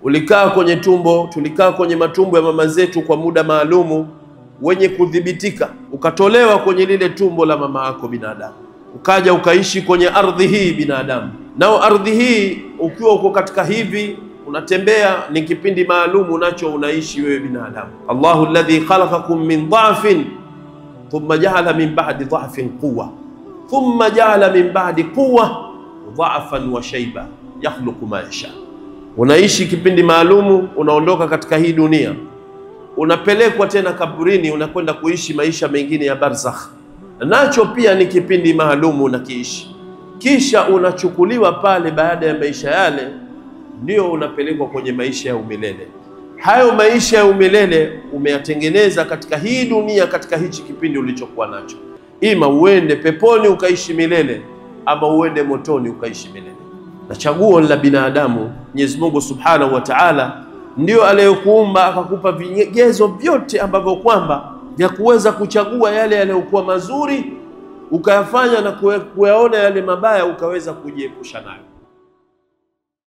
Ulikaa kwenye tumbo, tulikaa kwenye matumbo ya mama zetu kwa muda maalumu wenye kudhibitika, ukatolewa kwenye lile tumbo la mama yako binadamu, ukaja ukaishi kwenye ardhi hii binadamu. Nao ardhi hii ukiwa uko katika hivi unatembea, ni kipindi maalumu unacho unaishi wewe binadamu. Allahu alladhi khalaqakum min dha'fin thumma ja'ala min ba'di dha'fin quwwa thumma ja'ala min ba'di quwwa dha'fan wa shayba yakhluqu ma yasha. Unaishi kipindi maalumu, unaondoka katika hii dunia, unapelekwa tena kaburini, unakwenda kuishi maisha mengine ya barzakh, nacho pia ni kipindi maalumu unakiishi. Kisha unachukuliwa pale, baada ya maisha yale ndio unapelekwa kwenye maisha ya umilele. Hayo maisha ya umilele umeyatengeneza katika hii dunia, katika hichi kipindi ulichokuwa nacho, ima uende peponi ukaishi milele, ama uende motoni ukaishi milele. Na chaguo la binadamu, Mwenyezi Mungu Subhanahu wa Ta'ala ndio aliyokuumba akakupa vigezo vyote ambavyo kwamba vya kuweza kuchagua yale yaliyokuwa mazuri ukayafanya, na kuyaona yale mabaya ukaweza kujiepusha nayo.